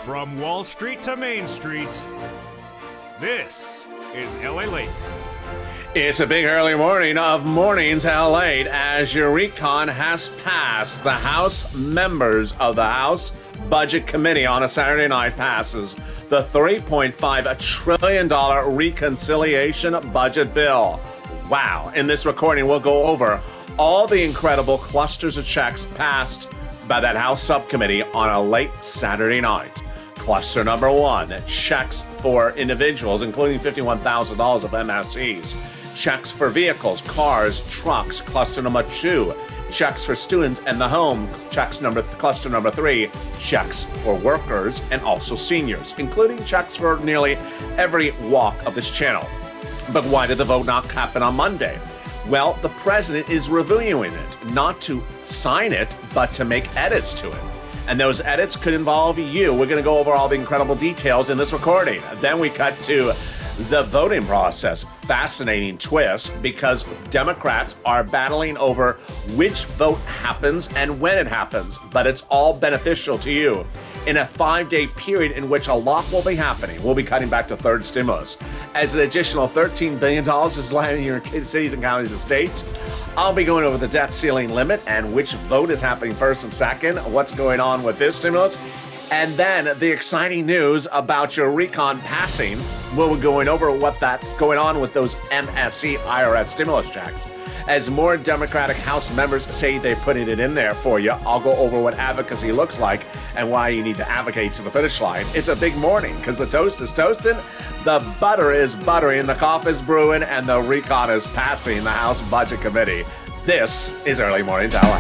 From Wall Street to Main Street, this is LALATE. It's a big early morning of Mornings LALATE as your recon has passed. The House members of the House Budget Committee on a Saturday night passes the $3.5 trillion reconciliation budget bill. Wow. In this recording, we'll go over all the incredible clusters of checks passed by that House subcommittee on a late Saturday night. Cluster number one, checks for individuals, including $51,000 of MSCs. Checks for vehicles, cars, trucks. Cluster number two, checks for students and the home. Cluster number three, checks for workers and also seniors, including checks for nearly every walk of this channel. But why did the vote not happen on Monday? Well, the president is reviewing it, not to sign it, but to make edits to it. And those edits could involve you. We're going to go over all the incredible details in this recording. Then we cut to the voting process. Fascinating twist because Democrats are battling over which vote happens and when it happens, but it's all beneficial to you. In a 5-day period in which a lot will be happening, we'll be cutting back to third stimulus. As an additional $13 billion is landing in your cities and counties and states, I'll be going over the debt ceiling limit and which vote is happening first and second, what's going on with this stimulus, and then the exciting news about your recon passing. We'll be going over what's going on with those MSC IRS stimulus checks. As more Democratic House members say they're putting it in there for you, I'll go over what advocacy looks like and why you need to advocate to the finish line. It's a big morning because the toast is toasting, the butter is buttering, the coffee is brewing, and the recon is passing the House Budget Committee. This is Early Morning LA.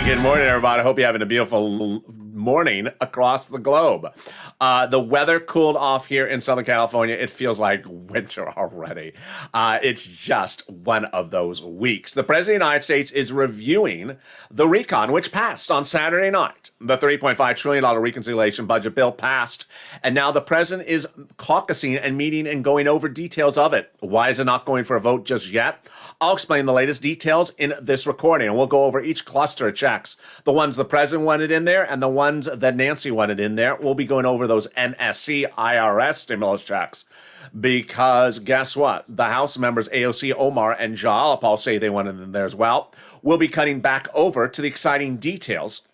Good morning, everybody. I hope you're having a beautiful morning across the globe. The weather cooled off here in Southern California. It feels like winter already. It's just one of those weeks. The President of the United States is reviewing the recon, which passed on Saturday night. The $3.5 trillion reconciliation budget bill passed, and now the president is caucusing and meeting and going over details of it. Why is it not going for a vote just yet? I'll explain the latest details in this recording, and we'll go over each cluster of checks. The ones the president wanted in there and the ones that Nancy wanted in there. We'll be going over those MSC IRS stimulus checks. Because guess what? The House members AOC, Omar, and Jalapal say they wanted in there as well. We'll be cutting back over to the exciting details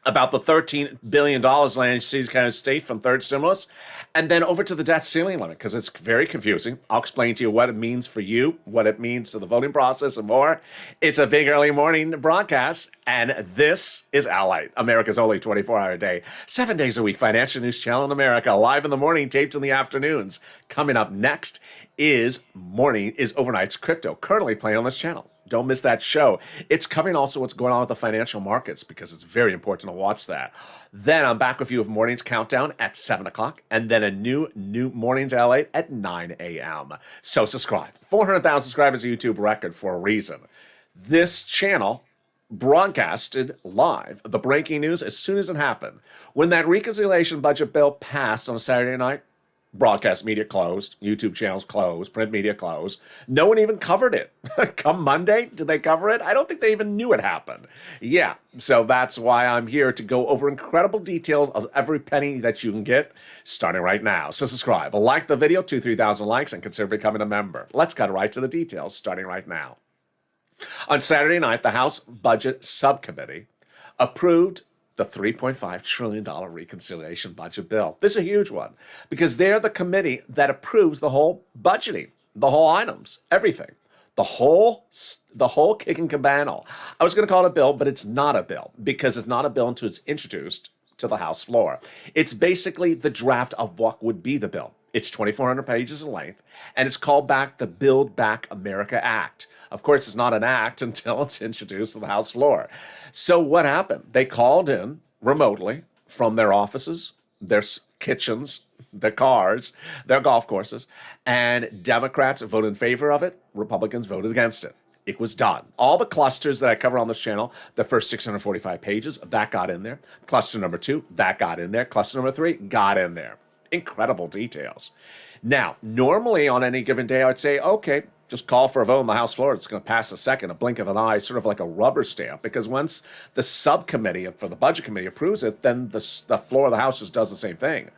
about the $13 billion landing cities, county, state from third stimulus, and then over to the debt ceiling limit, because it's very confusing. I'll explain to you what it means for you, what it means to the voting process, and more. It's a big early morning broadcast, and this is LALATE, America's only 24-hour day, 7 days a week financial news channel in America, live in the morning, taped in the afternoons. Coming up next is Overnight's Crypto, currently playing on this channel. Don't miss that show. It's covering also what's going on with the financial markets because it's very important to watch that. Then I'm back with you with Mornings Countdown at 7 o'clock and then a new Mornings LA at 9 a.m. So subscribe. 400,000 subscribers, a YouTube record for a reason. This channel broadcasted live the breaking news as soon as it happened. When that reconciliation budget bill passed on a Saturday night, broadcast media closed, YouTube channels closed, print media closed. No one even covered it. Come Monday, did they cover it? I don't think they even knew it happened. Yeah, so that's why I'm here to go over incredible details of every penny that you can get starting right now. So subscribe, like the video, 3,000 likes, and consider becoming a member. Let's cut right to the details starting right now. On Saturday night, the House Budget Subcommittee approved the $3.5 trillion reconciliation budget bill. This is a huge one because they're the committee that approves the whole budgeting, the whole items, everything, the whole kick and cabana. I was going to call it a bill, but it's not a bill because it's not a bill until it's introduced to the House floor. It's basically the draft of what would be the bill. It's 2,400 pages in length, and it's called back the Build Back America Act. Of course, it's not an act until it's introduced to the House floor. So what happened? They called in remotely from their offices, their kitchens, their cars, their golf courses, and Democrats voted in favor of it. Republicans voted against it. It was done. All the clusters that I cover on this channel, the first 645 pages, that got in there. Cluster number 2, that got in there. Cluster number 3, got in there. Incredible details. Now, normally on any given day, I would say, okay, just call for a vote on the House floor. It's going to pass a second, a blink of an eye, sort of like a rubber stamp, because once the subcommittee for the Budget Committee approves it, then the floor of the House just does the same thing.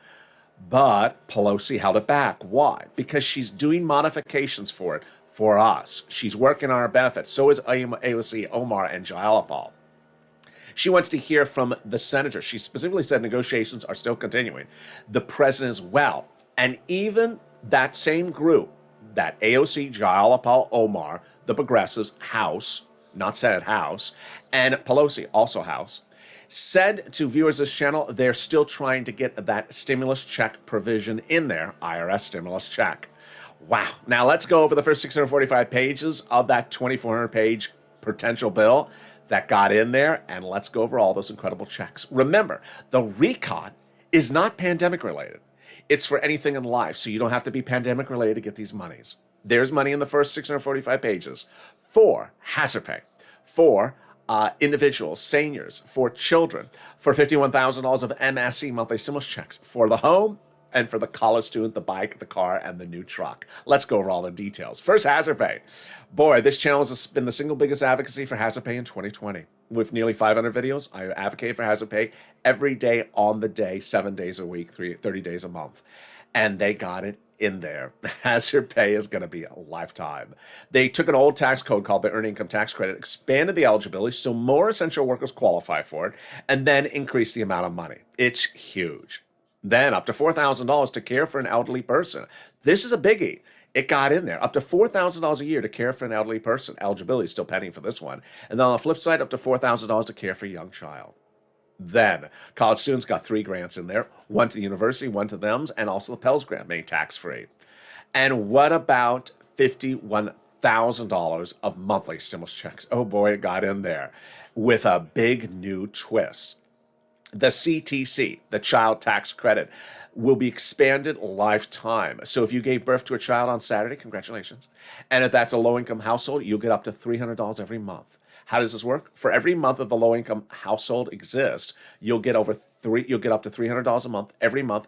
But Pelosi held it back. Why? Because she's doing modifications for it for us. She's working on our benefit. So is AOC, Omar, and Jayalapal. She wants to hear from the senator. She specifically said negotiations are still continuing. The president as well. And even that same group, that AOC, Jayalapal, Omar, the progressives, House, not Senate, House, and Pelosi, also House, said to viewers of this channel they're still trying to get that stimulus check provision in there, IRS stimulus check. Wow. Now let's go over the first 645 pages of that 2,400-page potential bill that got in there, and let's go over all those incredible checks. Remember, the recon is not pandemic-related. It's for anything in life, so you don't have to be pandemic-related to get these monies. There's money in the first 645 pages for hazard pay, for individuals, seniors, for children, for $51,000 of MSE monthly stimulus checks, for the home, and for the college student, the bike, the car, and the new truck. Let's go over all the details. First, hazard pay. Boy, this channel has been the single biggest advocacy for hazard pay in 2020. With nearly 500 videos, I advocate for hazard pay every day on the day, 7 days a week, 30 days a month. And they got it in there. Hazard pay is going to be a lifetime. They took an old tax code called the Earned Income Tax Credit, expanded the eligibility so more essential workers qualify for it, and then increased the amount of money. It's huge. Then up to $4,000 to care for an elderly person. This is a biggie. It got in there. Up to $4,000 a year to care for an elderly person. Eligibility is still pending for this one. And then on the flip side, up to $4,000 to care for a young child. Then college students got 3 grants in there. One to the university, one to them, and also the Pell's grant made tax-free. And what about $51,000 of monthly stimulus checks? Oh boy, it got in there with a big new twist. The CTC, the Child Tax Credit, will be expanded lifetime. So if you gave birth to a child on Saturday, congratulations. And if that's a low-income household, you'll get up to $300 every month. How does this work? For every month that the low-income household exists, you'll get up to $300 a month,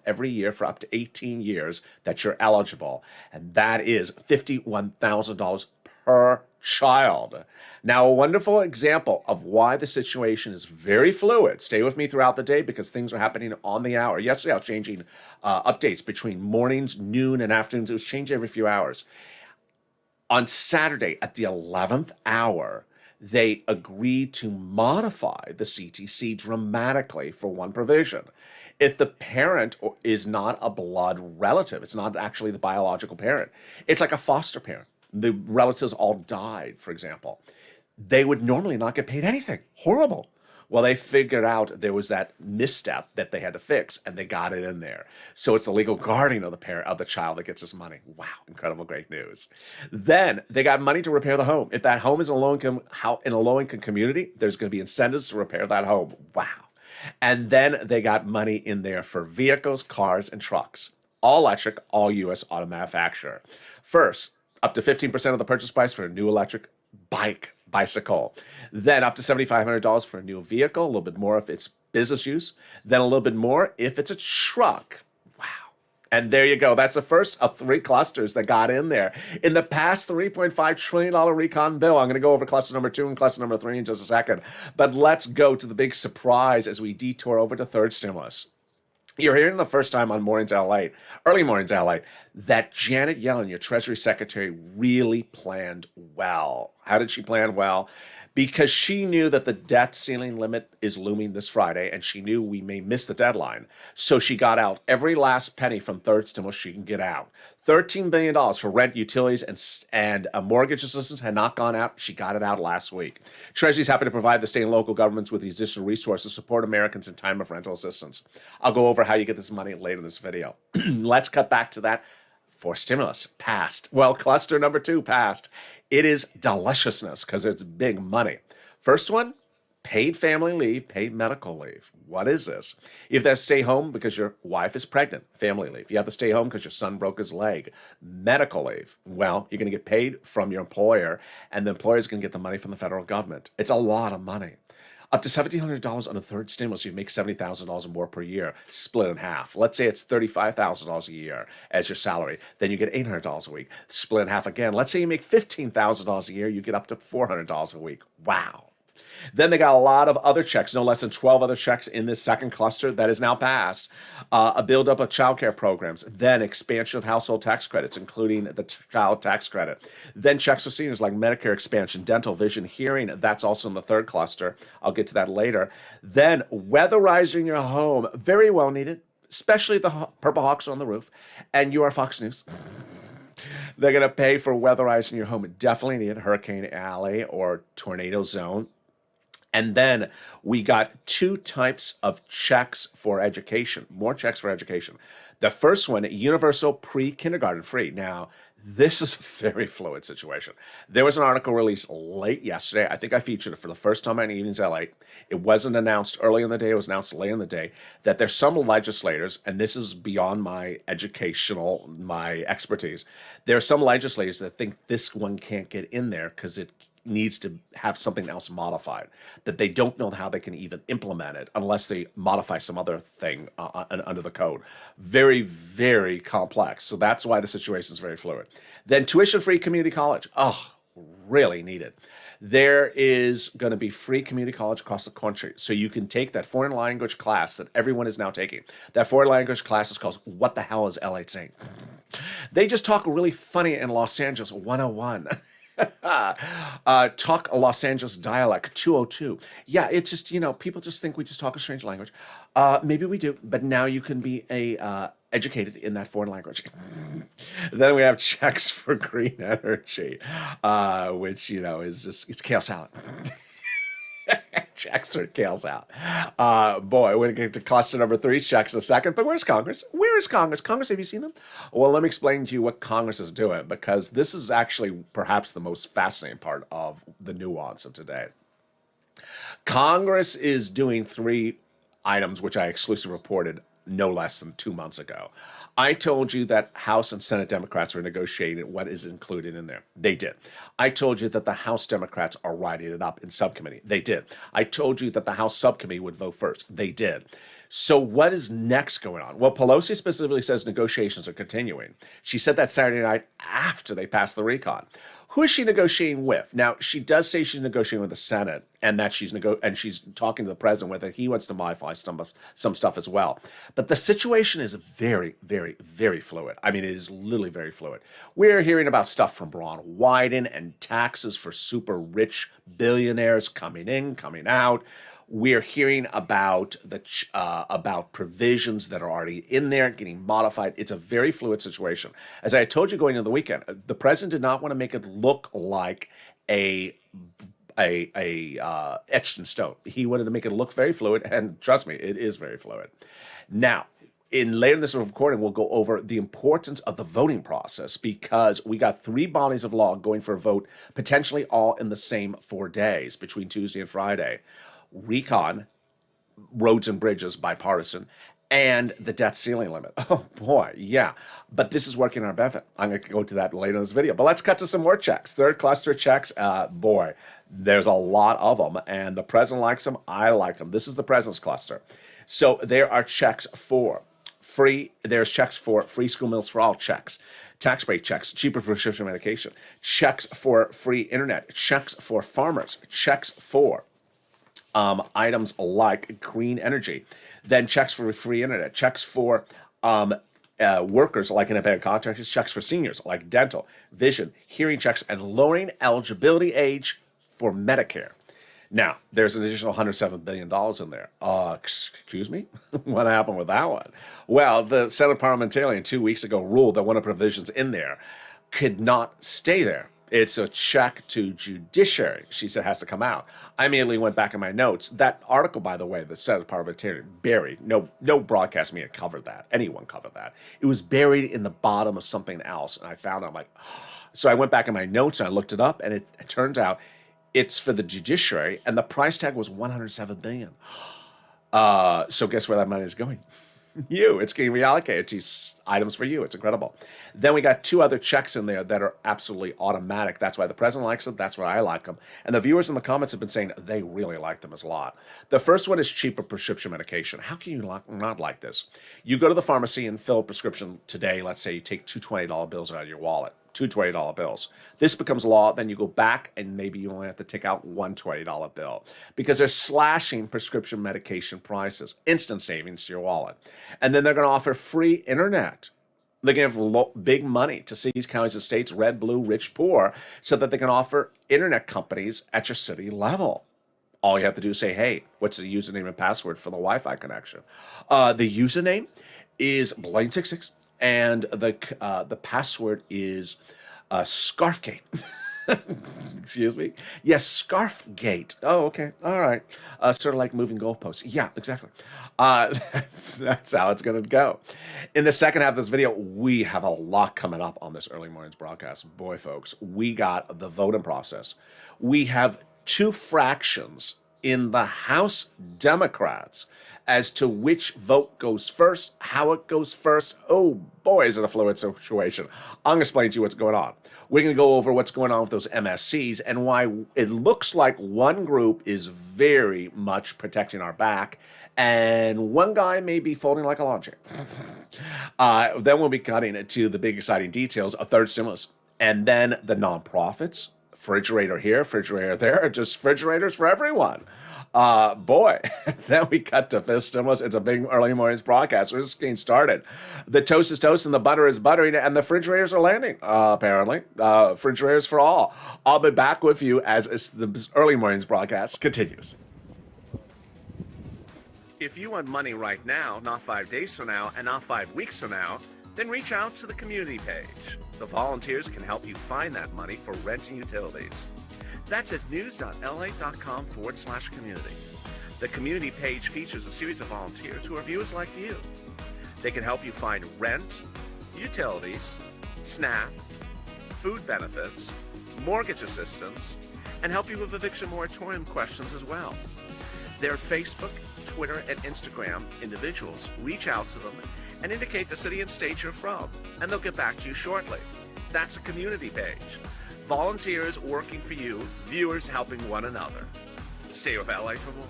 every year for up to 18 years that you're eligible. And that is $51,000 per child. Now, a wonderful example of why the situation is very fluid. Stay with me throughout the day because things are happening on the hour. Yesterday, I was changing updates between mornings, noon, and afternoons. It was changing every few hours. On Saturday, at the 11th hour, they agreed to modify the CTC dramatically for one provision. If the parent is not a blood relative, it's not actually the biological parent, it's like a foster parent. The relatives all died, for example. They would normally not get paid anything. Horrible. Well, they figured out there was that misstep that they had to fix, and they got it in there. So it's the legal guardian of the parent of the child that gets this money. Wow, incredible, great news. Then they got money to repair the home. If that home is in a low-income community, there's going to be incentives to repair that home. Wow. And then they got money in there for vehicles, cars, and trucks. All electric, all U.S. auto manufacturer. First, up to 15% of the purchase price for a new electric bicycle. Then up to $7,500 for a new vehicle, a little bit more if it's business use. Then a little bit more if it's a truck. Wow. And there you go. That's the first of 3 clusters that got in there. In the past $3.5 trillion recon bill, I'm going to go over cluster number 2 and cluster number 3 in just a second. But let's go to the big surprise as we detour over to third stimulus. You're hearing the first time on Mornings LA, early Mornings LA, that Janet Yellen, your Treasury Secretary, really planned well. How did she plan well? Because she knew that the debt ceiling limit is looming this Friday, and she knew we may miss the deadline. So she got out every last penny from third stimulus she can get out. $13 billion for rent, utilities, and mortgage assistance had not gone out. She got it out last week. Treasury's happy to provide the state and local governments with the additional resources to support Americans in time of rental assistance. I'll go over how you get this money later in this video. Let's cut back to that. For stimulus, passed. Well, cluster number 2 passed. It is deliciousness because it's big money. First one, Paid family leave, paid medical leave. What is this? If they stay home because your wife is pregnant, family leave. You have to stay home because your son broke his leg, medical leave. Well, you're going to get paid from your employer, and the employer is going to get the money from the federal government. It's a lot of money. Up to $1,700 on a third stimulus, you make $70,000 or more per year, split in half. Let's say it's $35,000 a year as your salary. Then you get $800 a week, split in half again. Let's say you make $15,000 a year, you get up to $400 a week. Wow. Then they got a lot of other checks, no less than 12 other checks in this second cluster that is now passed. A buildup of child care programs, then expansion of household tax credits, including the child tax credit. Then checks for seniors like Medicare expansion, dental, vision, hearing. That's also in the third cluster. I'll get to that later. Then weatherizing your home, very well needed, especially the Purple Hawks on the roof. And you are Fox News. They're going to pay for weatherizing your home. Definitely need Hurricane Alley or Tornado Zone. And then we got two types of checks for education, more checks for education. The first one, universal pre-kindergarten free. Now, this is a very fluid situation. There was an article released late yesterday. I think I featured it for the first time on Evenings LA. It wasn't announced early in the day. It was announced late in the day that there's some legislators, and this is beyond my expertise. There are some legislators that think this one can't get in there because it needs to have something else modified, that they don't know how they can even implement it unless they modify some other thing under the code. Very, very complex. So that's why the situation is very fluid. Then tuition-free community college. Oh, really needed. There is going to be free community college across the country. So you can take that foreign language class that everyone is now taking. That foreign language class is called What the Hell is LA Saying? They just talk really funny in Los Angeles 101. Talk a Los Angeles dialect 202. Yeah, it's just, people just think we just talk a strange language. Maybe we do, but now you can be educated in that foreign language. Then we have checks for green energy, which, is just, it's kale salad. Checks for kale salad. Boy, we're going to get to cluster number 3, checks in a second. But where's Congress? Where is Congress? Congress, have you seen them? Well, let me explain to you what Congress is doing, because this is actually perhaps the most fascinating part of the nuance of today. Congress is doing 3 items, which I exclusively reported no less than 2 months ago. I told you that House and Senate Democrats were negotiating what is included in there. They did. I told you that the House Democrats are writing it up in subcommittee. They did. I told you that the House subcommittee would vote first. They did. So what is next going on? Well, Pelosi specifically says negotiations are continuing. She said that Saturday night after they passed the recon. Who is she negotiating with? Now, she does say she's negotiating with the Senate, and that she's talking to the president whether he wants to modify some stuff as well. But the situation is very, very, very fluid. I mean, it is literally very fluid. We're hearing about stuff from Ron Wyden and taxes for super rich billionaires coming in, coming out. We're hearing about about provisions that are already in there getting modified. It's a very fluid situation. As I told you going into the weekend, the president did not want to make it look like a etched in stone. He wanted to make it look very fluid, and trust me, it is very fluid. Now, later in this recording, we'll go over the importance of the voting process, because we got 3 bodies of law going for a vote, potentially all in the same 4 days between Tuesday and Friday. Recon, roads and bridges, bipartisan, and the debt ceiling limit. Oh boy, yeah. But this is working in our benefit. I'm going to go to that later in this video. But let's cut to some more checks. Third cluster checks. Boy, there's a lot of them, and the president likes them. I like them. This is the president's cluster. So there are checks for free. There's checks for free school meals for all, checks. Tax break checks, cheaper prescription medication, checks for free internet, checks for farmers, checks for items like green energy, then checks for free internet, checks for workers like independent contractors, checks for seniors like dental, vision, hearing checks, and lowering eligibility age for Medicare. Now, there's an additional $107 billion in there. Excuse me? What happened with that one? Well, the Senate parliamentarian 2 weeks ago ruled that one of the provisions in there could not stay there. It's a check to judiciary. She said has to come out. I immediately went back in my notes. That article, by the way, the Senate parliamentarian buried. No broadcast media covered that. Anyone covered that. It was buried in the bottom of something else, and I found it. I'm like, so I went back in my notes and I looked it up, and it turns out It's for the judiciary, and the price tag was $107 billion. So guess where that money is going? You. It's getting reallocated to items for you. It's incredible. Then we got 2 other checks in there that are absolutely automatic. That's why the president likes them. That's why I like them. And the viewers in the comments have been saying they really like them as a lot. The first one is cheaper prescription medication. How can you not like this? You go to the pharmacy and fill a prescription today. Let's say you take 2 $20 bills out of your wallet. 2 $20 bills. This becomes law, then you go back and maybe you only have to take out 1 $20 bill because they're slashing prescription medication prices, instant savings to your wallet. And then they're going to offer free internet. They're going to give big money to cities, counties, and states, red, blue, rich, poor, so that they can offer internet companies at your city level. All you have to do is say, hey, what's the username and password for the Wi-Fi connection? The username is Blaine66. And the password is Scarfgate. Excuse me? Yes, Scarfgate. Oh, okay. All right. Sort of like moving goalposts. Yeah, exactly. That's how it's going to go. In the second half of this video, we have a lot coming up on this early morning's broadcast. Boy, folks, we got the voting process. We have 2 fractions in the House Democrats as to which vote goes first, how it goes first. Oh boy, is it a fluid situation. I'm going to explain to you what's going on. We're going to go over what's going on with those MSCs and why it looks like one group is very much protecting our back and one guy may be folding like a lawn chair. Then we'll be cutting to the big exciting details, a third stimulus, and then the nonprofits, refrigerator here, refrigerator there, just refrigerators for everyone. Boy, then we cut to fifth stimulus. It's a big early morning's broadcast. We're just getting started. The toast is toast and the butter is buttering and the refrigerators are landing, apparently. Refrigerators for all. I'll be back with you as the early morning's broadcast continues. If you want money right now, not 5 days from now, and not 5 weeks from now, then reach out to the community page. The volunteers can help you find that money for rent and utilities. That's at news.lalate.com/community. The community page features a series of volunteers who are viewers like you. They can help you find rent, utilities, SNAP, food benefits, mortgage assistance, and help you with eviction moratorium questions as well. Their Facebook, Twitter, and Instagram individuals reach out to them and indicate the city and state you're from, and they'll get back to you shortly. That's a community page. Volunteers working for you, viewers helping one another. Stay with LA for more.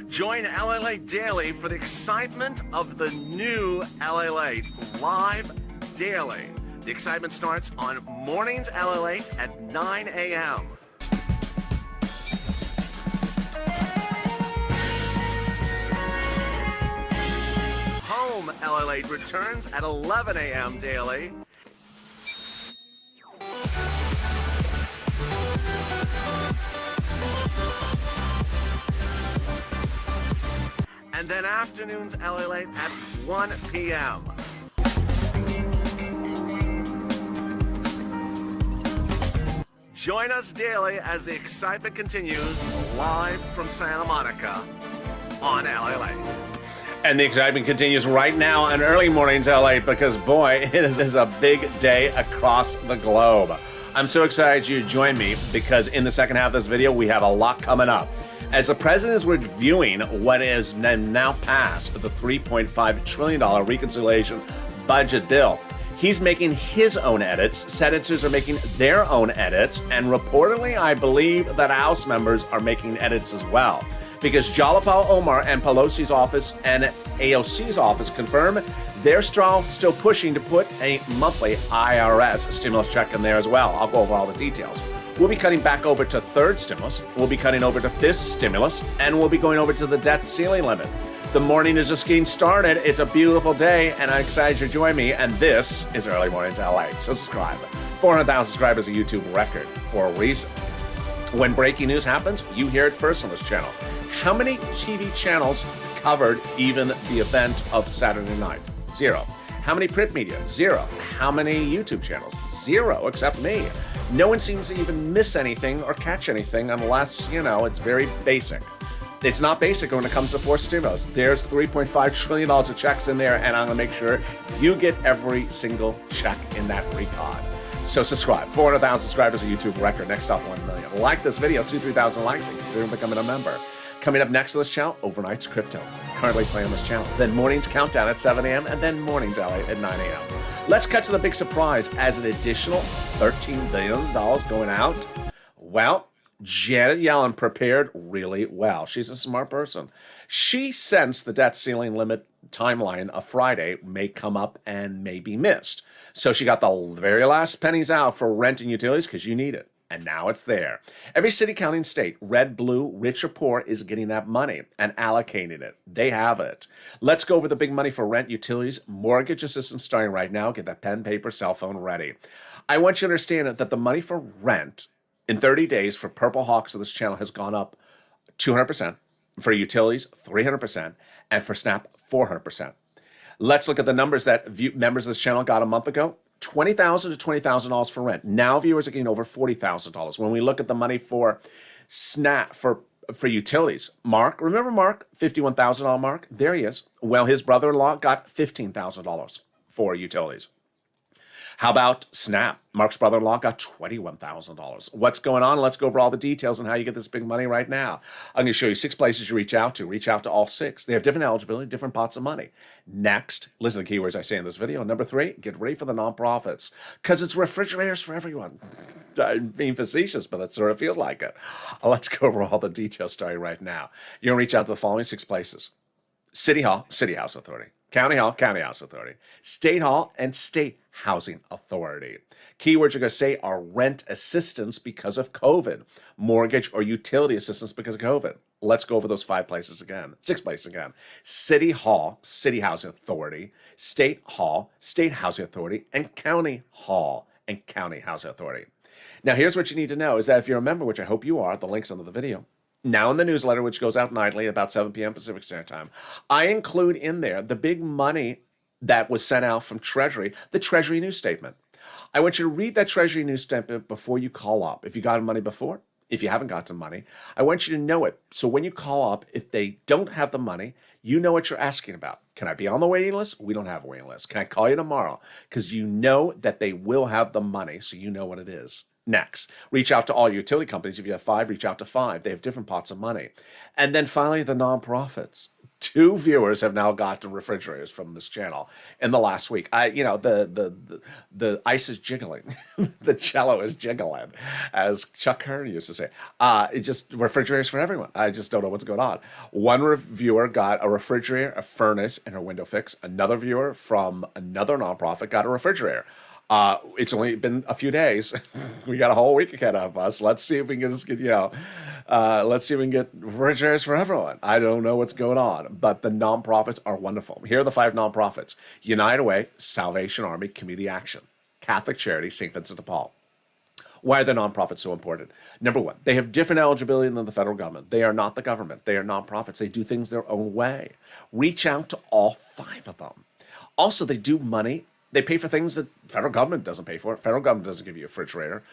Join LALATE Daily for the excitement of the new LALATE live daily. The excitement starts on mornings LALATE at 9 a.m. Home LALATE returns at 11 a.m. daily. And then afternoons LALATE at 1 p.m. Join us daily as the excitement continues live from Santa Monica on LALATE. And the excitement continues right now on early mornings LA because, boy, it is a big day across the globe. I'm so excited you join me because in the second half of this video, we have a lot coming up. As the president is reviewing what is now passed, the $3.5 trillion reconciliation budget bill, he's making his own edits, senators are making their own edits, and reportedly, I believe that House members are making edits as well. Because Jalapal Omar and Pelosi's office and AOC's office confirm they're still pushing to put a monthly IRS stimulus check in there as well. I'll go over all the details. We'll be cutting back over to third stimulus, we'll be cutting over to fifth stimulus, and we'll be going over to the debt ceiling limit. The morning is just getting started. It's a beautiful day, and I'm excited you join me, and this is Early Mornings LA. So subscribe. 400,000 subscribers, a YouTube record for a reason. When breaking news happens, you hear it first on this channel. How many TV channels covered even the event of Saturday night? 0. How many print media? 0. How many YouTube channels? 0, except me. No one seems to even miss anything or catch anything unless, it's very basic. It's not basic when it comes to fourth stimulus. There's $3.5 trillion of checks in there, and I'm going to make sure you get every single check in that recon. So subscribe. 400,000 subscribers, a YouTube record. Next up, 1 million. Like this video, 2,000-3,000 likes, and consider becoming a member. Coming up next to this channel, Overnight's Crypto. Currently playing on this channel. Then Morning's Countdown at 7 a.m. and then Morning's LA at 9 a.m. Let's cut to the big surprise. As an additional $13 billion going out, well, Janet Yellen prepared really well. She's a smart person. She sensed the debt ceiling limit timeline of Friday may come up and may be missed. So she got the very last pennies out for rent and utilities because you need it. And now it's there. Every city, county, and state, red, blue, rich or poor, is getting that money and allocating it. They have it. Let's go over the big money for rent, utilities, mortgage assistance starting right now. Get that pen, paper, cell phone ready. I want you to understand that the money for rent in 30 days for Purple Hawks of this channel has gone up 200%, for utilities 300%, and for SNAP 400%. Let's look at the numbers that members of this channel got a month ago. $20,000 to $20,000 for rent. Now viewers are getting over $40,000. When we look at the money for SNAP for utilities, Mark, remember Mark, $51,000 Mark? There he is. Well, his brother-in-law got $15,000 for utilities. How about SNAP? Mark's brother-in-law got $21,000. What's going on? Let's go over all the details on how you get this big money right now. I'm going to show you 6 places you reach out to. Reach out to all 6. They have different eligibility, different pots of money. Next, listen to the keywords I say in this video. Number 3, get ready for the nonprofits because it's refrigerators for everyone. I'm being facetious, but that sort of feels like it. Let's go over all the details starting right now. You're going to reach out to the following 6 places. City Hall, City House Authority. County Hall, County House Authority. State Hall and State Housing Authority. Keywords you're going to say are rent assistance because of COVID, mortgage or utility assistance because of COVID. Let's go over those 5 places again, 6 places again. City Hall, City Housing Authority, State Hall, State Housing Authority, and County Hall and County Housing Authority. Now, here's what you need to know is that if you're a member, which I hope you are, the link's under the video. Now in the newsletter, which goes out nightly about 7 p.m. Pacific Standard Time, I include in there the big money that was sent out from Treasury, the Treasury news statement. I want you to read that Treasury news statement before you call up. If you got money before, if you haven't gotten money, I want you to know it. So when you call up, if they don't have the money, you know what you're asking about. Can I be on the waiting list? We don't have a waiting list. Can I call you tomorrow? Because you know that they will have the money, so you know what it is. Next, reach out to all utility companies. If you have 5, reach out to 5. They have different pots of money. And then finally, the nonprofits. 2 viewers have now gotten refrigerators from this channel in the last week. The ice is jiggling. The cello is jiggling, as Chuck Hearn used to say. It just refrigerators for everyone. I just don't know what's going on. One viewer got a refrigerator, a furnace, and her window fix. Another viewer from another nonprofit got a refrigerator. It's only been a few days. We got a whole week ahead of us. Let's see if we can get, let's see if we can get refrigerators for everyone. I don't know what's going on, but the nonprofits are wonderful. Here are the 5 nonprofits: United Way, Salvation Army, Community Action, Catholic Charity, St. Vincent de Paul. Why are the nonprofits so important? Number 1, they have different eligibility than the federal government. They are not the government. They are nonprofits. They do things their own way. Reach out to all 5 of them. Also, they do money. They pay for things that the federal government doesn't pay for. Federal government doesn't give you a refrigerator.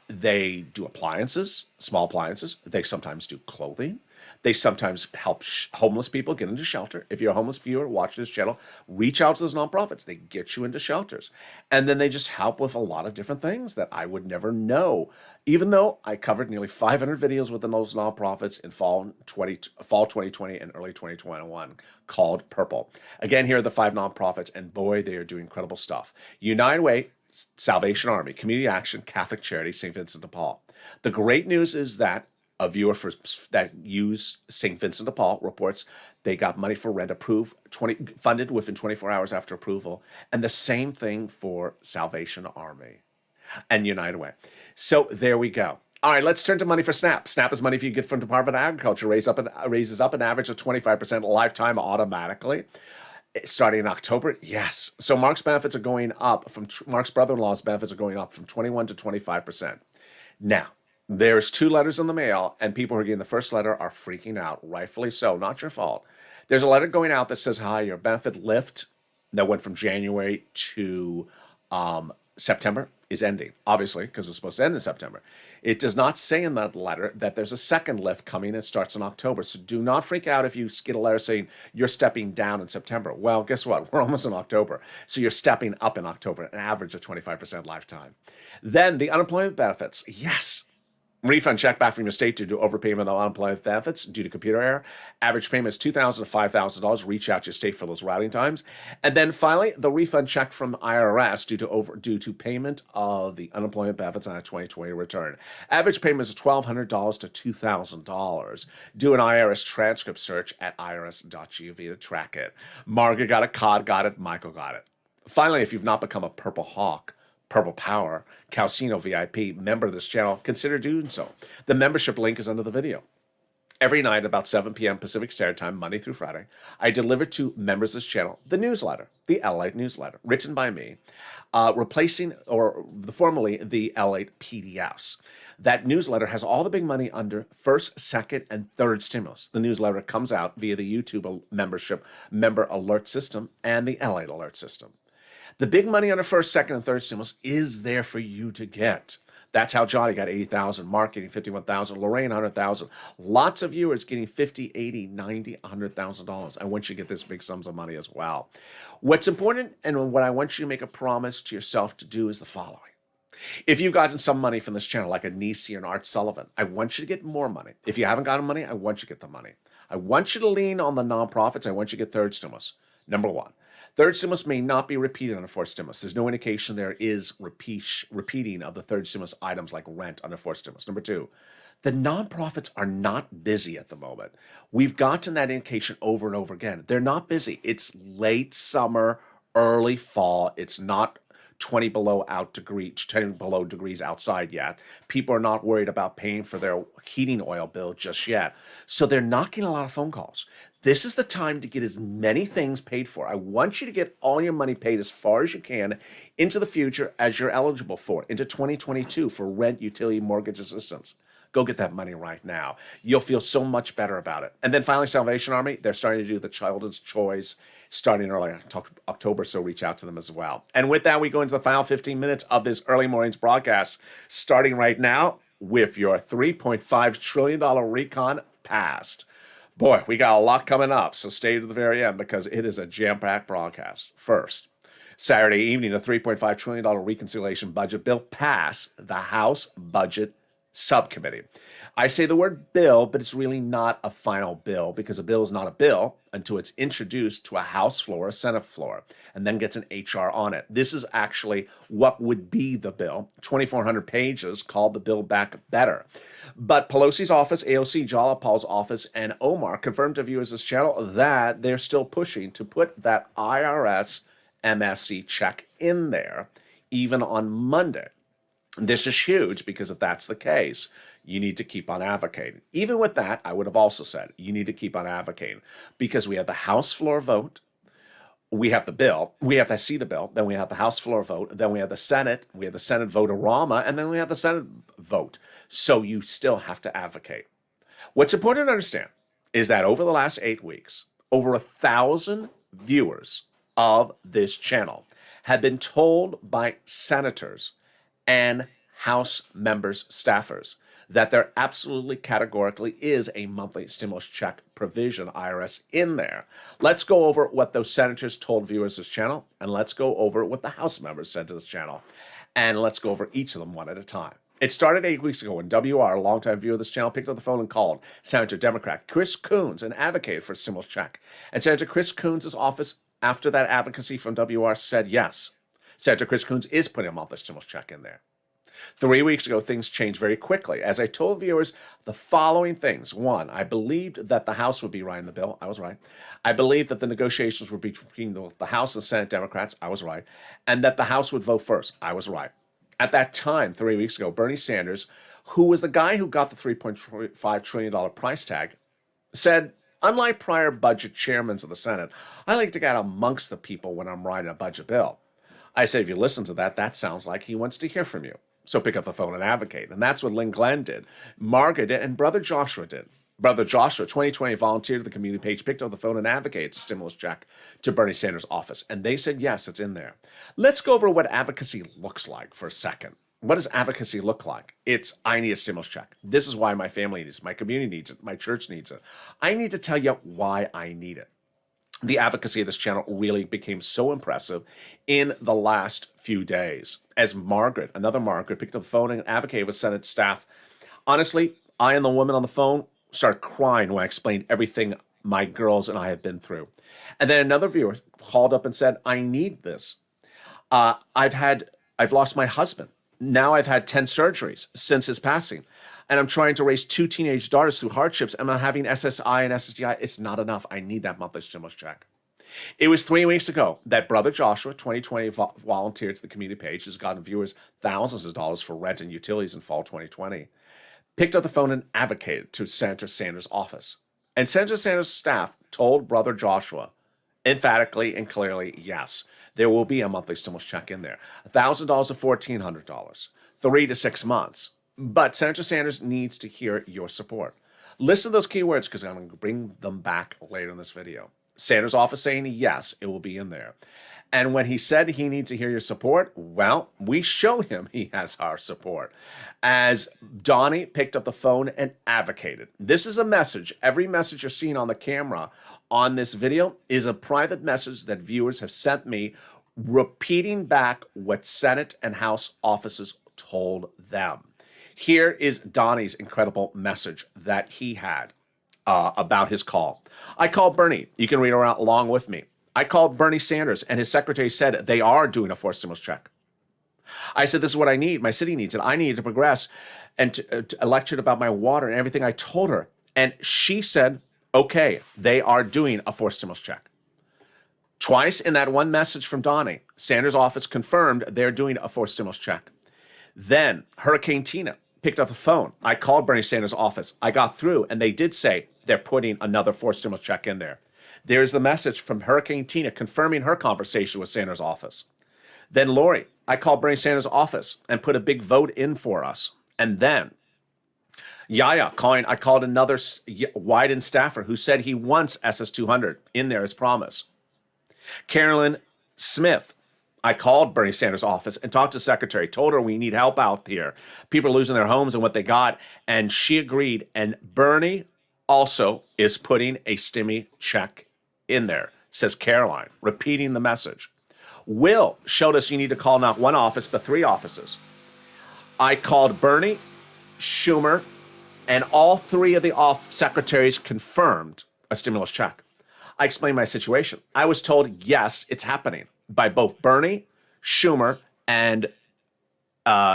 They do appliances, small appliances. They sometimes do clothing. They sometimes help homeless people get into shelter. If you're a homeless viewer, watch this channel, reach out to those nonprofits. They get you into shelters. And then they just help with a lot of different things that I would never know. Even though I covered nearly 500 videos within those nonprofits in fall 2020 and early 2021 called Purple. Again, here are the 5 nonprofits, and boy, they are doing incredible stuff. United Way, Salvation Army, Community Action, Catholic Charity, St. Vincent de Paul. The great news is that a viewer that used St. Vincent de Paul reports they got money for rent approved, funded within 24 hours after approval, and the same thing for Salvation Army and United Way. So there we go. All right, let's turn to money for SNAP. SNAP is money if you get from Department of Agriculture, raises up an average of 25% lifetime automatically. Starting in October, yes. So Mark's benefits are going up Mark's brother-in-law's benefits are going up from 21 to 25%. Now, there's 2 letters in the mail, and people who are getting the first letter are freaking out, rightfully so, not your fault. There's a letter going out that says, hi, your benefit lift that went from January to September is ending, obviously, because it's supposed to end in September. It does not say in that letter that there's a second lift coming. It starts in October. So do not freak out if you get a letter saying you're stepping down in September. Well, guess what? We're almost in October. So you're stepping up in October, an average of 25% lifetime. Then the unemployment benefits. Yes. Refund check back from your state due to overpayment of unemployment benefits due to computer error. Average payment is $2,000 to $5,000. Reach out to your state for those routing times. And then finally, the refund check from IRS due to payment of the unemployment benefits on a 2020 return. Average payment is $1,200 to $2,000. Do an IRS transcript search at irs.gov to track it. Margaret got it, Cod got it, Michael got it. Finally, if you've not become a Purple Hawk, Purple Power, Calcino VIP member of this channel, consider doing so. The membership link is under the video. Every night about 7 p.m. Pacific Standard Time, Monday through Friday, I deliver to members of this channel the newsletter, the LALATE newsletter, written by me, replacing formerly the LALATE PDFs. That newsletter has all the big money under first, second, and third stimulus. The newsletter comes out via the YouTube member alert system and the LALATE alert system. The big money on the first, second, and third stimulus is there for you to get. That's how Johnny got 80,000, Mark getting 51,000, Lorraine 100,000. Lots of viewers getting 50, 80, 90, $100,000. I want you to get this big sums of money as well. What's important and what I want you to make a promise to yourself to do is the following. If you've gotten some money from this channel, like a Nisi or an Art Sullivan, I want you to get more money. If you haven't gotten money, I want you to get the money. I want you to lean on the nonprofits. I want you to get third stimulus. Number one. Third stimulus may not be repeated on the fourth stimulus. There's no indication there is repeating of the third stimulus items like rent on the fourth stimulus. Number two, the nonprofits are not busy at the moment. We've gotten that indication over and over again. They're not busy. It's late summer, early fall. It's not 20 below degrees outside yet. People are not worried about paying for their heating oil bill just yet. So they're not getting a lot of phone calls. This is the time to get as many things paid for. I want you to get all your money paid as far as you can into the future as you're eligible for, into 2022 for rent, utility, mortgage assistance. Go get that money right now. You'll feel so much better about it. And then finally, Salvation Army, they're starting to do the Children's Choice starting early October, so reach out to them as well. And with that, we go into the final 15 minutes of this early morning's broadcast, starting right now with your $3.5 trillion recon passed. Boy, we got a lot coming up, so stay to the very end because it is a jam-packed broadcast. First, Saturday evening, a $3.5 trillion reconciliation budget bill passed the House Budget Subcommittee. I say the word bill, but it's really not a final bill because a bill is not a bill until it's introduced to a House floor, a Senate floor, and then gets an HR on it. This is actually what would be the bill. 2,400 pages, called the Bill Back Better. But Pelosi's office, AOC, Jalapal's office, and Omar confirmed to viewers this channel that they're still pushing to put that IRS MSC check in there, even on Monday. This is huge because if that's the case, you need to keep on advocating. Even with that, I would have also said you need to keep on advocating because we have the House floor vote, we have the bill, we have to see the bill, then we have the House floor vote, then we have the Senate vote-a-rama, and then we have the Senate vote. So you still have to advocate. What's important to understand is that over the last 8 weeks, over 1,000 viewers of this channel have been told by senators and House members, staffers, that there absolutely categorically is a monthly stimulus check provision, IRS, in there. Let's go over what those senators told viewers of this channel, and let's go over what the House members said to this channel, and let's go over each of them one at a time. It started 8 weeks ago when WR, a longtime viewer of this channel, picked up the phone and called Senator Democrat Chris Coons, an advocate for a stimulus check. And Senator Chris Coons' office, after that advocacy from WR, said yes. Senator Chris Coons is putting a monthly stimulus check in there. 3 weeks ago, things changed very quickly. As I told viewers, the following things. One, I believed that the House would be writing the bill. I was right. I believed that the negotiations would be between the House and Senate Democrats. I was right. And that the House would vote first. I was right. At that time, 3 weeks ago, Bernie Sanders, who was the guy who got the $3.5 trillion price tag, said, unlike prior budget chairmen of the Senate, I like to get amongst the people when I'm writing a budget bill. I said, if you listen to that, that sounds like he wants to hear from you. So pick up the phone and advocate. And that's what Lynn Glenn did, Margaret did, and Brother Joshua did. Brother Joshua, 2020, volunteered to the community page, picked up the phone and advocated a stimulus check to Bernie Sanders' office. And they said, yes, it's in there. Let's go over what advocacy looks like for a second. What does advocacy look like? It's, I need a stimulus check. This is why my family needs it. My community needs it. My church needs it. I need to tell you why I need it. The advocacy of this channel really became so impressive in the last few days. As Margaret, another Margaret, picked up the phone and advocated with Senate staff. Honestly, I and the woman on the phone started crying when I explained everything my girls and I have been through. And then another viewer called up and said, I need this. I've lost my husband. Now I've had 10 surgeries since his passing. And I'm trying to raise 2 teenage daughters through hardships. And I'm having SSI and SSDI. It's not enough. I need that monthly stimulus check. It was 3 weeks ago that Brother Joshua, 2020, volunteered to the community page, has gotten viewers thousands of dollars for rent and utilities in fall 2020. Picked up the phone and advocated to Senator Sanders' office. And Senator Sanders' staff told Brother Joshua emphatically and clearly, yes, there will be a monthly stimulus check in there. $1,000 to $1,400, 3 to 6 months. But Senator Sanders needs to hear your support. Listen to those keywords because I'm going to bring them back later in this video. Sanders' office saying, yes, it will be in there. And when he said he needs to hear your support, well, we showed him he has our support. As Donnie picked up the phone and advocated. This is a message. Every message you're seeing on the camera on this video is a private message that viewers have sent me repeating back what Senate and House offices told them. Here is Donnie's incredible message that he had about his call. I called Bernie. You can read it along with me. I called Bernie Sanders, and his secretary said they are doing a forced stimulus check. I said, this is what I need. My city needs it. I need to progress and to lectured about my water and everything I told her. And she said, okay, they are doing a forced stimulus check. Twice in that one message from Donnie, Sanders' office confirmed they're doing a forced stimulus check. Then Hurricane Tina picked up the phone. I called Bernie Sanders' office. I got through, and they did say they're putting another forced stimulus check in there. There's the message from Hurricane Tina confirming her conversation with Sanders' office. Then Lori, I called Bernie Sanders' office and put a big vote in for us. And then Yaya I called another Wyden staffer who said he wants SS200 in there as promise. Carolyn Smith, I called Bernie Sanders' office and talked to the secretary, told her we need help out here. People are losing their homes and what they got. And she agreed. And Bernie also is putting a stimmy check in there, says Caroline, repeating the message. Will showed us you need to call not one office, but 3 offices. I called Bernie, Schumer, and all 3 of the secretaries confirmed a stimulus check. I explained my situation. I was told, yes, it's happening by both Bernie, Schumer, and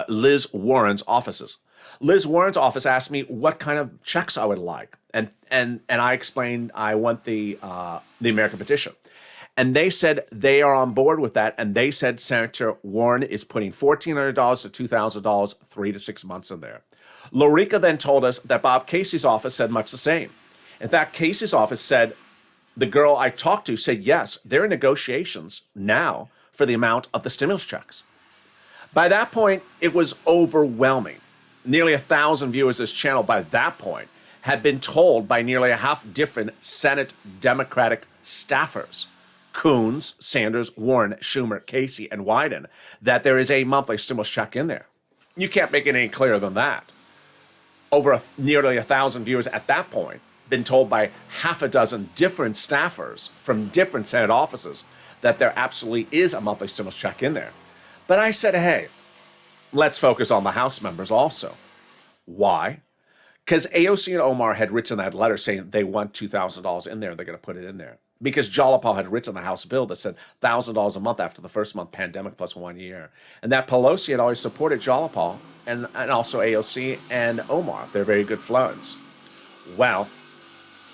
Liz Warren's offices. Liz Warren's office asked me what kind of checks I would like. And I explained I want the American petition. And they said they are on board with that. And they said Senator Warren is putting $1,400 to $2,000, 3 to 6 months in there. Lorica then told us that Bob Casey's office said much the same. In fact, Casey's office said, the girl I talked to said, yes, they're in negotiations now for the amount of the stimulus checks. By that point, it was overwhelming. Nearly 1,000 viewers of this channel by that point had been told by nearly a half different Senate Democratic staffers, Coons, Sanders, Warren, Schumer, Casey, and Wyden, that there is a monthly stimulus check in there. You can't make it any clearer than that. Over nearly 1,000 viewers at that point been told by half a dozen different staffers from different Senate offices that there absolutely is a monthly stimulus check in there. But I said, hey, let's focus on the House members also. Why? Because AOC and Omar had written that letter saying they want $2,000 in there and they're going to put it in there. Because Jalapal had written the House bill that said $1,000 a month after the first month pandemic plus 1 year. And that Pelosi had always supported Jalapal and also AOC and Omar. They're very good friends. Well,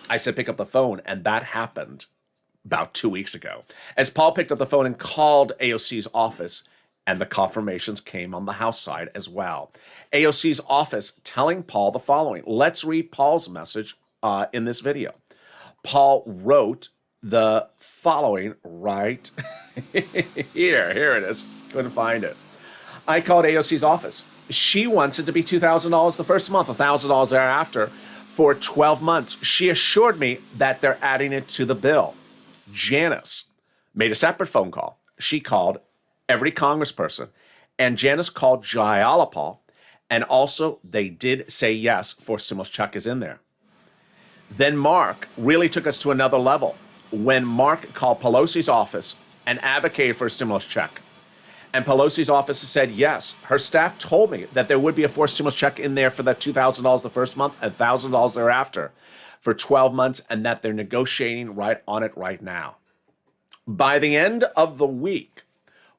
I said pick up the phone, and that happened about 2 weeks ago. As Paul picked up the phone and called AOC's office, and the confirmations came on the House side as well. AOC's office telling Paul the following. Let's read Paul's message in this video. Paul wrote the following right here. Here it is. Couldn't find it. I called AOC's office. She wants it to be $2,000 the first month, $1,000 thereafter for 12 months. She assured me that they're adding it to the bill. Janice made a separate phone call. She called every congressperson, and Janice called Jayalapal, and also they did say yes for stimulus check is in there. Then Mark really took us to another level when Mark called Pelosi's office and advocated for a stimulus check. And Pelosi's office said yes. Her staff told me that there would be a forced stimulus check in there for that $2,000 the first month and $1,000 thereafter for 12 months, and that they're negotiating right on it right now. By the end of the week,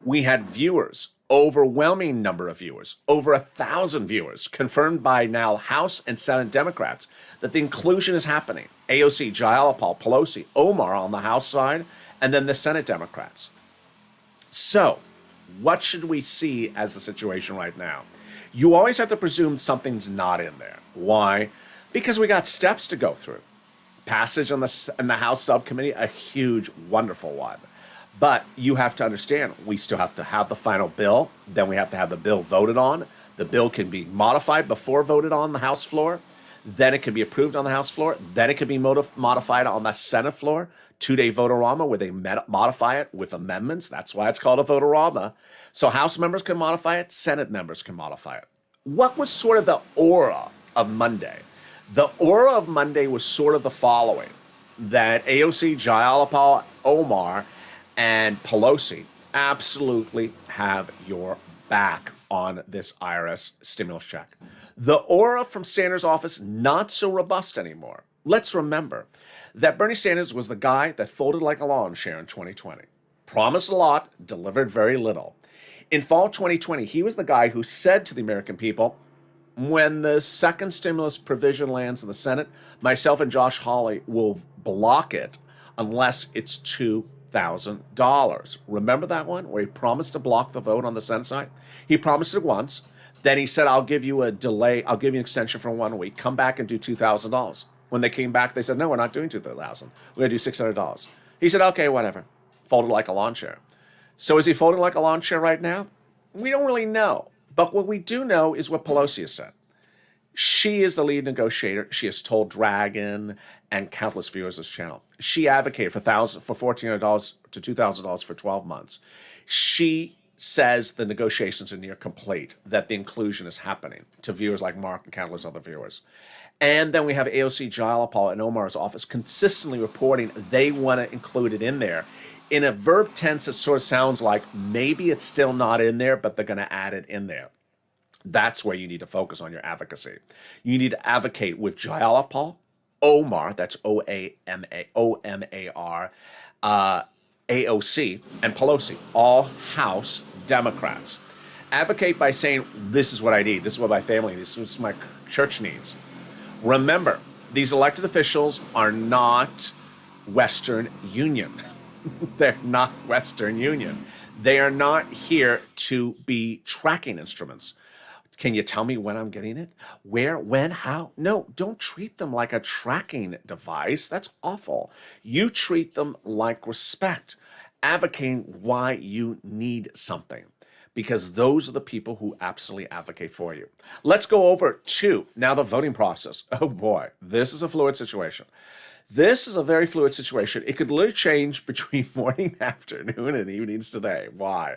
we had viewers, overwhelming number of viewers, over 1,000 viewers, confirmed by now House and Senate Democrats that the inclusion is happening. AOC, Jayalapal, Pelosi, Omar on the House side, and then the Senate Democrats. So, what should we see as the situation right now? You always have to presume something's not in there. Why? Because we got steps to go through. Passage in the House subcommittee, a huge, wonderful one. But you have to understand, we still have to have the final bill. Then we have to have the bill voted on. The bill can be modified before voted on the House floor. Then it can be approved on the House floor. Then it can be modified on the Senate floor. 2-day vote-a-rama where they modify it with amendments. That's why it's called a vote-a-rama. So House members can modify it. Senate members can modify it. What was sort of the aura of Monday? The aura of Monday was sort of the following. That AOC, Jayalapal, Omar, and Pelosi absolutely have your back on this IRS stimulus check. The aura from Sanders' office, not so robust anymore. Let's remember that Bernie Sanders was the guy that folded like a lawn chair in 2020. Promised a lot, delivered very little. In fall 2020, he was the guy who said to the American people, when the second stimulus provision lands in the Senate, myself and Josh Hawley will block it unless it's $2,000. Remember that one where he promised to block the vote on the Senate side? He promised it once. Then he said, I'll give you a delay. I'll give you an extension for 1 week. Come back and do $2,000. When they came back, they said, no, we're not doing $2,000. We're going to do $600. He said, okay, whatever. Folded like a lawn chair. So is he folding like a lawn chair right now? We don't really know. But what we do know is what Pelosi has said. She is the lead negotiator. She has told Dragon and countless viewers of this channel. She advocated for $1,400 to $2,000 for 12 months. She says the negotiations are near complete, that the inclusion is happening to viewers like Mark and countless other viewers. And then we have AOC, Jayalapal, and Omar's office consistently reporting they want to include it in there. In a verb tense, it sort of sounds like maybe it's still not in there, but they're going to add it in there. That's where you need to focus on your advocacy. You need to advocate with Jayalapal, Omar, that's O-M-A-R, AOC, and Pelosi, all House Democrats. Advocate by saying, this is what I need, this is what my family needs, this is what my church needs. Remember, these elected officials are not Western Union. They're not Western Union. They are not here to be tracking instruments. Can you tell me when I'm getting it? Where, when, how? No, don't treat them like a tracking device. That's awful. You treat them like respect, advocating why you need something, because those are the people who absolutely advocate for you. Let's go over to now the voting process. Oh boy, this is a fluid situation. This is a very fluid situation. It could literally change between morning, afternoon, and evenings today. Why?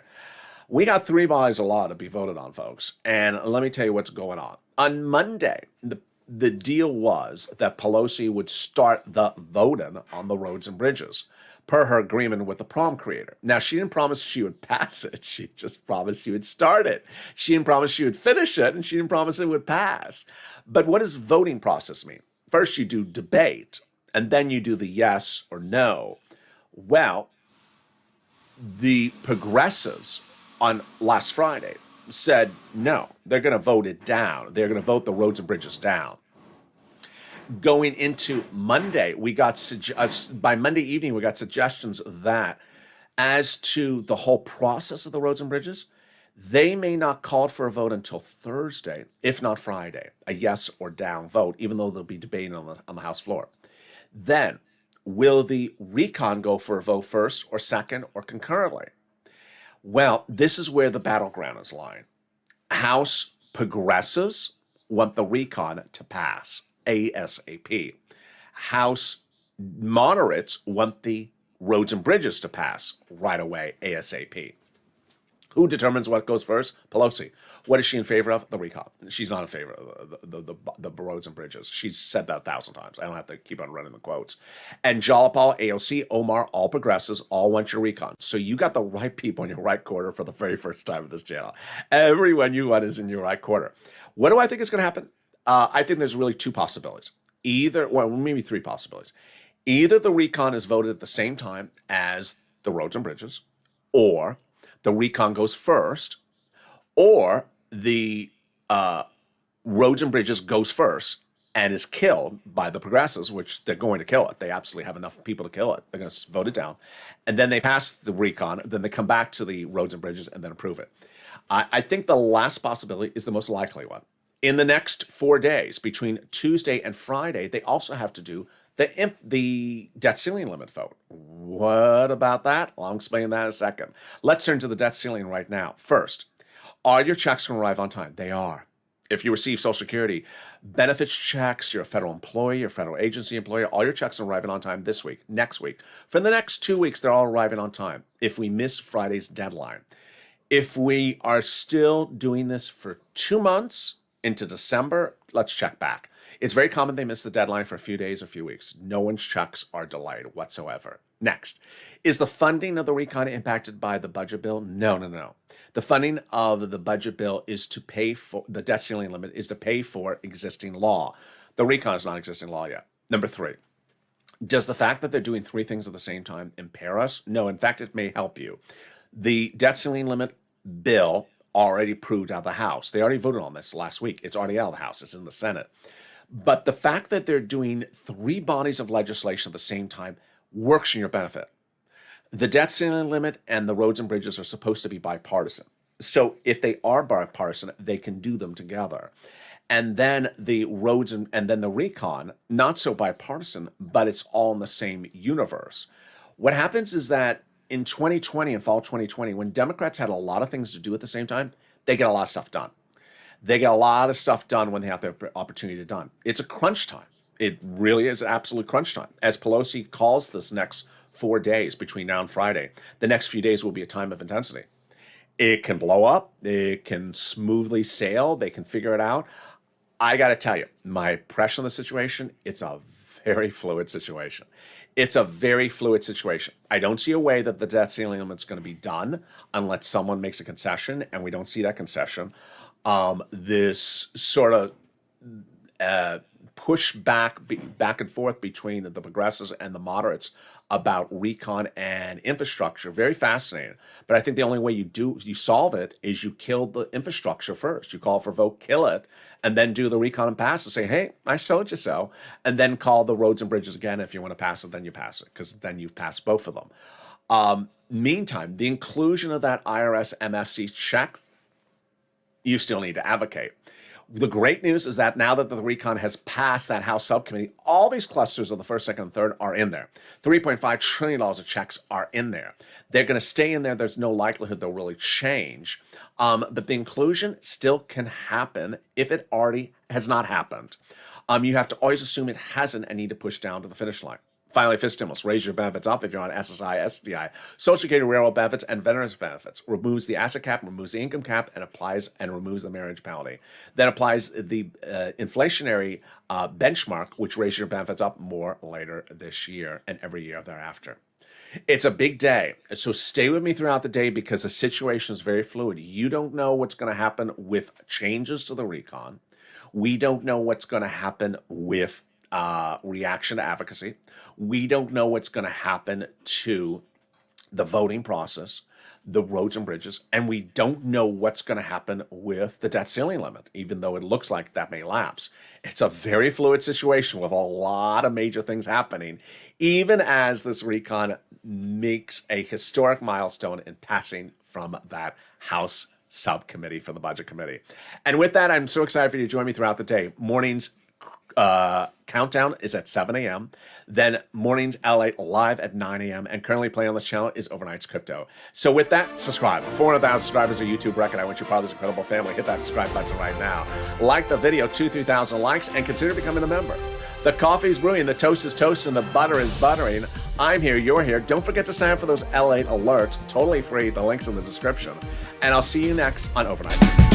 We got 3 bodies of law to be voted on, folks. And let me tell you what's going on. On Monday, the deal was that Pelosi would start the voting on the roads and bridges per her agreement with the prom creator. Now, she didn't promise she would pass it. She just promised she would start it. She didn't promise she would finish it, and she didn't promise it would pass. But what does voting process mean? First, you do debate, and then you do the yes or no. Well, the progressives on last Friday said no, they're going to vote it down. They're going to vote the roads and bridges down. Going into Monday, we got by Monday evening, we got suggestions that as to the whole process of the roads and bridges, they may not call for a vote until Thursday, if not Friday, a yes or down vote, even though they'll be debating on the House floor. Then, will the recon go for a vote first or second or concurrently? Well, this is where the battleground is lying. House progressives want the recon to pass. ASAP. House moderates want the roads and bridges to pass right away, ASAP. Who determines what goes first? Pelosi. What is she in favor of? The recon. She's not in favor of the roads and bridges. She's said that 1,000 times. I don't have to keep on running the quotes. And Jalapal, AOC, Omar, all progressives, all want your recon. So you got the right people in your right quarter for the very first time of this channel. Everyone you want is in your right quarter. What do I think is going to happen? I think there's really two possibilities. Maybe three possibilities. Either the recon is voted at the same time as the roads and bridges, or the recon goes first, or the roads and bridges goes first and is killed by the progressives, which they're going to kill it. They absolutely have enough people to kill it. They're going to vote it down. And then they pass the recon, then they come back to the roads and bridges and then approve it. I think the last possibility is the most likely one. In the next 4 days, between Tuesday and Friday, they also have to do the debt ceiling limit vote. What about that? Well, I'll explain that in a second. Let's turn to the debt ceiling right now. First, are your checks going to arrive on time? They are. If you receive Social Security benefits checks, you're a federal employee, you're a federal agency employee, all your checks are arriving on time this week, next week. For the next 2 weeks, they're all arriving on time if we miss Friday's deadline. If we are still doing this for 2 months into December, let's check back. It's very common they miss the deadline for a few days, a few weeks. No one's checks are delayed whatsoever. Next, is the funding of the recon impacted by the budget bill? No. The funding of the budget bill is to pay for the debt ceiling limit, is to pay for existing law. The recon is not existing law yet. Number three, does the fact that they're doing three things at the same time impair us? No, in fact, it may help you. The debt ceiling limit bill already approved out of the House. They already voted on this last week. It's already out of the House. It's in the Senate. But the fact that they're doing three bodies of legislation at the same time works in your benefit. The debt ceiling limit and the roads and bridges are supposed to be bipartisan. So if they are bipartisan, they can do them together. And then the roads and then the recon, not so bipartisan, but it's all in the same universe. What happens is that in 2020 and fall 2020, when Democrats had a lot of things to do at the same time, they get a lot of stuff done. They get a lot of stuff done when they have the opportunity to done. It's a crunch time. It really is absolute crunch time. As Pelosi calls this next 4 days between now and Friday, the next few days will be a time of intensity. It can blow up. It can smoothly sail. They can figure it out. I got to tell you, my impression of the situation, it's a very fluid situation. It's a very fluid situation. I don't see a way that the debt ceiling limit's going to be done unless someone makes a concession, and we don't see that concession. This sort of push back and forth between the progressives and the moderates about recon and infrastructure, very fascinating. But I think the only way you solve it is you kill the infrastructure first. You call for vote, kill it, and then do the recon and pass and say, hey, I told you so. And then call the roads and bridges again. If you want to pass it, then you pass it, because then you've passed both of them. Meantime, the inclusion of that IRS MSC check, you still need to advocate. The great news is that now that the recon has passed that House subcommittee, all these clusters of the first, second, and third are in there. $3.5 trillion of checks are in there. They're going to stay in there. There's no likelihood they'll really change. But the inclusion still can happen if it already has not happened. You have to always assume it hasn't and need to push down to the finish line. Finally, fifth stimulus, raise your benefits up if you're on SSI, SDI, Social Security, railroad benefits, and veterans benefits. Removes the asset cap, removes the income cap, and applies and removes the marriage penalty. Then applies the inflationary benchmark, which raises your benefits up more later this year and every year thereafter. It's a big day, so stay with me throughout the day because the situation is very fluid. You don't know what's going to happen with changes to the recon. We don't know what's going to happen with reaction to advocacy. We don't know what's going to happen to the voting process, the roads and bridges, and we don't know what's going to happen with the debt ceiling limit, even though it looks like that may lapse. It's a very fluid situation with a lot of major things happening, even as this recon makes a historic milestone in passing from that House subcommittee for the Budget Committee. And with that, I'm so excited for you to join me throughout the day. Mornings, countdown is at 7 a.m. Then mornings LALATE live at 9 a.m. And currently playing on this channel is Overnight's Crypto. So with that, subscribe. 400,000 subscribers, a YouTube record. I want you part of this incredible family. Hit that subscribe button right now. Like the video, 2,000-3,000 likes, and consider becoming a member. The coffee's brewing, the toast is toasting, the butter is buttering. I'm here, you're here. Don't forget to sign up for those LALATE alerts, totally free. The link's in the description. And I'll see you next on Overnight.